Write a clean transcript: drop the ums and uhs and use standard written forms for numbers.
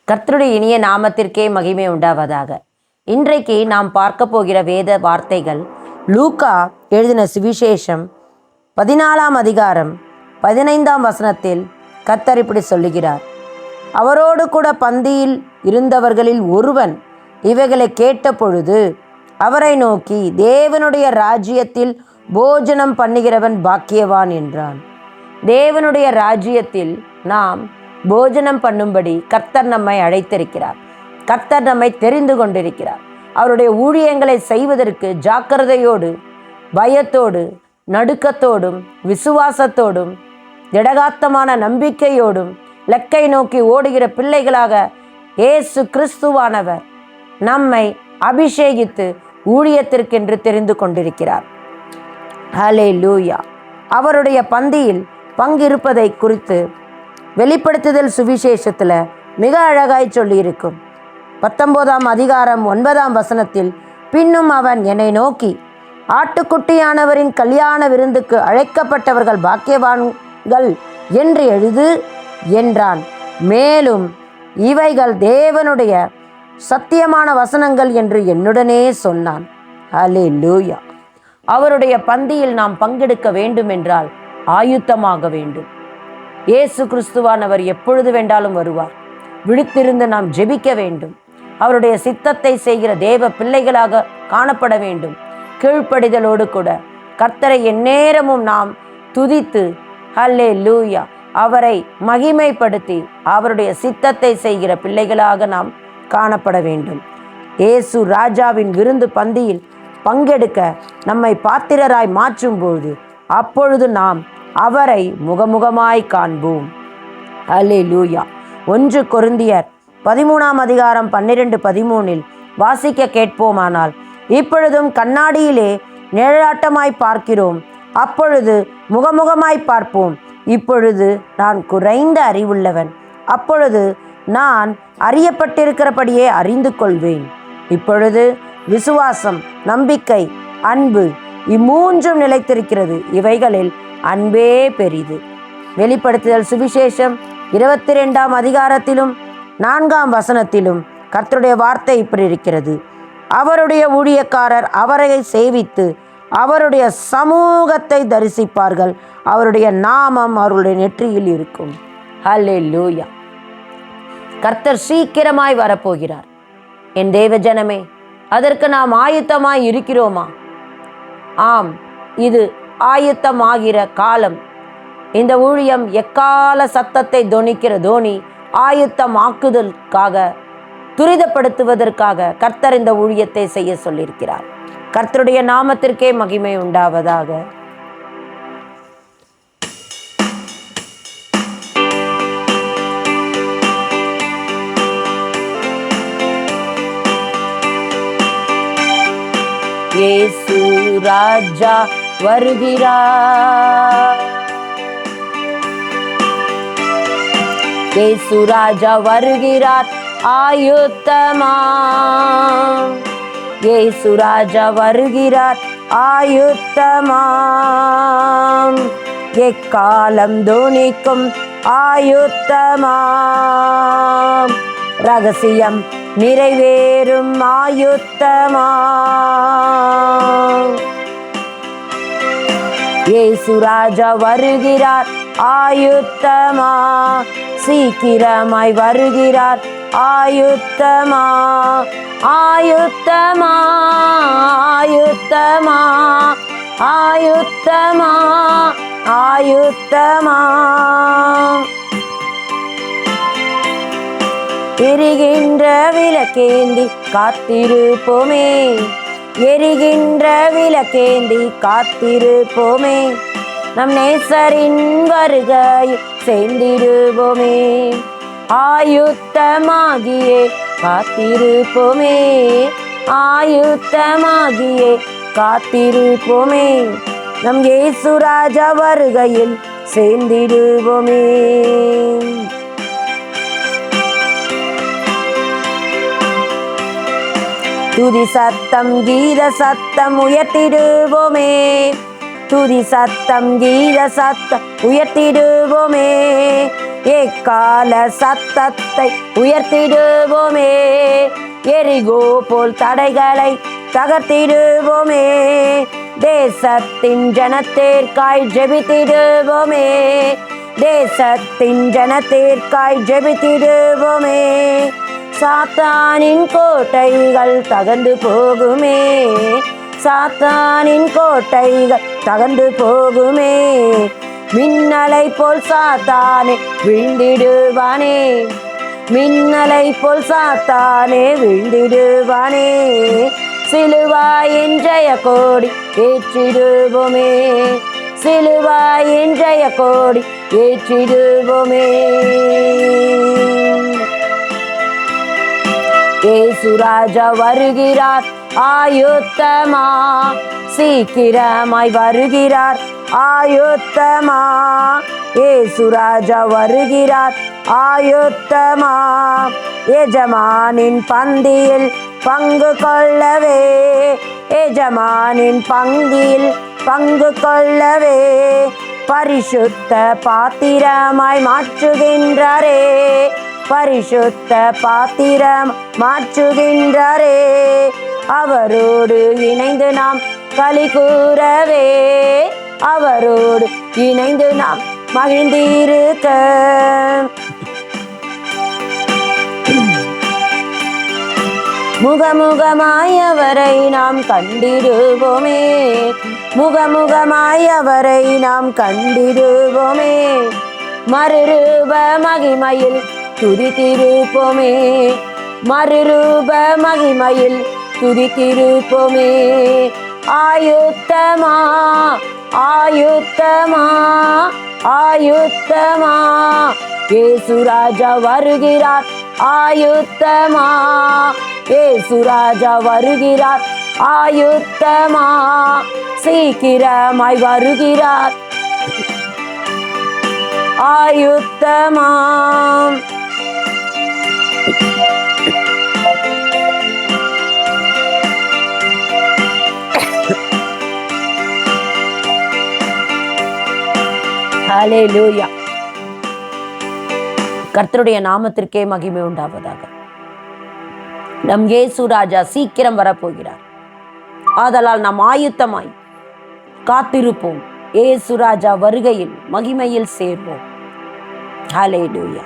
கர்த்தருடைய இனிய நாமத்திற்கே மகிமை உண்டாவதாக. இன்றைக்கு நாம் பார்க்க போகிற வேத வார்த்தைகள் லூக்கா எழுதின சுவிசேஷம் 14ஆம் அதிகாரம் 15ஆம் வசனத்தில் கர்த்தர் இப்படி சொல்லுகிறார். அவரோடு கூட பந்தியில் இருந்தவர்களில் ஒருவன் இவைகளை கேட்ட பொழுது அவரை நோக்கி, தேவனுடைய ராஜ்யத்தில் போஜனம் பண்ணுகிறவன் பாக்கியவான் என்றான். தேவனுடைய ராஜ்யத்தில் நாம் போஜனம் பண்ணும்படி கர்த்தர் நம்மை அழைத்திருக்கிறார். கர்த்தர் நம்மை தெரிந்து கொண்டிருக்கிறார். அவருடைய ஊழியங்களை செய்வதற்கு ஜாக்கிரதையோடு, பயத்தோடு, நடுக்கத்தோடும், விசுவாசத்தோடும், திடகாத்தமான நம்பிக்கையோடும் லக்கை நோக்கி ஓடுகிற பிள்ளைகளாக இயேசு கிறிஸ்துவானவர் நம்மை அபிஷேகித்து ஊழியத்திற்கென்று தெரிந்து கொண்டிருக்கிறார். ஹல்லேலூயா. அவருடைய பந்தியில் பங்கிருப்பதை குறித்து வெளிப்படுத்துதல் சுவிசேஷத்தில் மிக அழகாய் சொல்லியிருக்கும். 19ஆம் அதிகாரம் 9ஆம் வசனத்தில், பின்னும் அவன் என்னை நோக்கி, ஆட்டுக்குட்டியானவரின் கல்யாண விருந்துக்கு அழைக்கப்பட்டவர்கள் பாக்கியவான்கள் என்று எழுது என்றான். மேலும் இவைகள் தேவனுடைய சத்தியமான வசனங்கள் என்று என்னுடனே சொன்னான். ஹல்லேலூயா. அவருடைய பந்தியில் நாம் பங்கெடுக்க வேண்டும் என்றால் ஆயுத்தமாக வேண்டும். இயேசு கிறிஸ்துவானவர் எப்பொழுது வேண்டாலும் வருவார். விழித்திருந்து நாம் ஜெபிக்க வேண்டும். அவருடைய சித்தத்தை செய்கிற தேவ பிள்ளைகளாக காணப்பட வேண்டும். கீழ்ப்படிதலோடு கூட கர்த்தரை எந்நேரமும் நாம் துதித்து ஹல்லேலூயா அவரை மகிமைப்படுத்தி அவருடைய சித்தத்தை செய்கிற பிள்ளைகளாக நாம் காணப்பட வேண்டும். இயேசு ராஜாவின் விருந்து பந்தியில் பங்கெடுக்க நம்மை பாத்திரராய் மாற்றும்போது அப்பொழுது நாம் அவரை முகமுகமாய் காண்போம். ஹல்லேலூயா. 1 கொரிந்தியர் 13ஆம் அதிகாரம் 12-13 வாசிக்க கேட்போமானால், இப்பொழுதும் கண்ணாடியிலே நிழலாட்டமாய் பார்க்கிறோம், அப்பொழுது முகமுகமாய் பார்ப்போம். இப்பொழுது நான் குறைந்த அறிவுள்ளவன், அப்பொழுது நான் அறியப்பட்டிருக்கிறபடியே அறிந்து கொள்வேன். இப்பொழுது விசுவாசம், நம்பிக்கை, அன்பு இம்மூன்றும் நிலைத்திருக்கிறது. இவைகளில் அன்பே பெரிது. வெளிப்படுத்துதல் சுவிசேஷம் 22ஆம் அதிகாரத்திலும் 4ஆம் வசனத்திலும் கர்த்தருடைய வார்த்தை இப்படி இருக்கிறது. அவருடைய ஊழியக்காரர் அவரை சேவித்து அவருடைய சமூகத்தை தரிசிப்பார்கள். அவருடைய நாமம் அவருடைய நெற்றியில் இருக்கும். ஹல்லேலூயா. கர்த்தர் சீக்கிரமாய் வரப்போகிறார். என் தேவ ஜனமே, அதற்கு நாம் ஆயத்தமாய் இருக்கிறோமா? ஆம், இது ஆயத்தமாகிற காலம். இந்த ஊழியம் எக்கால சத்தத்தை தொனிக்கிற தோனி ஆயத்தமாக்குதலுக்காக, துரிதப்படுத்துவதற்காக கர்த்தர் இந்த ஊழியத்தை செய்ய சொல்லியிருக்கிறார். கர்த்தருடைய நாமத்திற்கே மகிமை உண்டாவதாக. இயேசு ராஜா வருகிறார். இயேசு ராஜா வருகிறார், ஆயுத்தமா. இயேசு ராஜா வருகிறார், ஆயுத்தமாம். எக்காலம் தோனிக்கும் ஆயுத்தமாம். ரகசியம் நிறைவேறும் ஆயுத்தமாம். இயேசு ராஜா வருகிறார், ஆயுத்தமா. சீக்கிரமாய் வருகிறார், ஆயுத்தமா. ஆயுத்தமா, ஆயுத்தமா, ஆயுத்தமா, ஆயுத்தமா. எரிகின்ற விளக்கேந்தி காத்திருப்போமே, எரிகின்ற விளக்கேந்தி காத்திருப்போமே. நம் நேசரின் வருகை சேர்ந்திடுவோமே. ஆயுத்தமாகியே காத்திருப்போமே, ஆயுத்தமாகியே காத்திருப்போமே. நம் இயேசு ராஜா வருகையில் சேர்ந்திடுவோமே. துதி சத்தம், கீத சத்தம் உயர்த்திடுவோமே. துதி சத்தம், கீத சத்தம் உயர்த்திடுவோமே. எக்கால சத்தத்தை உயர்த்திடுவோமே. எரிகோ போல் தடைகளை தகர்த்திடுவோமே. தேசத்தின் ஜனத்திற்காய் ஜெபித்திடுவோமே. தேசத்தின் ஜனத்திற்காய் ஜெபித்திடுவோமே. சாத்தானின் கோட்டைகள் தகர்ந்து போகுமே. சாத்தானின் கோட்டைகள் தகர்ந்து போகுமே. மின்னலை போல் சாத்தானே விழுந்திடுவானே. மின்னலை போல் சாத்தானே விழுந்திடுவானே. சிலுவாயின் ஜெய கோடி ஏற்றிடுவோமே. சிலுவாயின் ஜெய கோடி ஏற்றிடுவோமே. இயேசு ராஜா வருகிறார் ஆயுத்தமா. சீக்கிரமாய் வருகிறார் ஆயுத்தமா. இயேசு ராஜா வருகிறார் ஆயுத்தமா. எஜமானின் பந்தியில் பங்கு கொள்ளவே. எஜமானின் பந்தியில் பங்கு கொள்ளவே. பரிசுத்த பாத்திரமாய் மாற்றுகின்றாரே. பரிசுத்த பாத்திரம் மாற்றுகின்றாரே. அவரோடு இணைந்து நாம் களி கூறவே. அவரோடு இணைந்து நாம் மகிழ்ந்திருக்க. முகமுகமாய் அவரை நாம் கண்டிடுவோமே. முகமுகமாய் அவரை நாம் கண்டிடுவோமே. மறுரூப மகிமையில் துதித்திருப்போமே. மறுரூப மகிமையில் துதித்திருப்போமே. ஆயுத்தமா ஆயுத்தமா ஆயுத்தமா. இயேசு ராஜா வருகிறார் ஆயுத்தமா. இயேசு ராஜா வருகிறார் ஆயுத்தமா. சீக்கிரமாய் வருகிறார் ஆயுத்தமா. ஹல்லேலூயா. கர்த்தருடைய நாமத்திற்கே மகிமை உண்டாவதாக. நம் இயேசு ராஜா சீக்கிரம் வரப்போகிறார். ஆதலால் நாம் ஆயுத்தமாய் காத்திருப்போம். இயேசு ராஜா வருகையில் மகிமையில் சேர்வோம். ஹல்லேலூயா.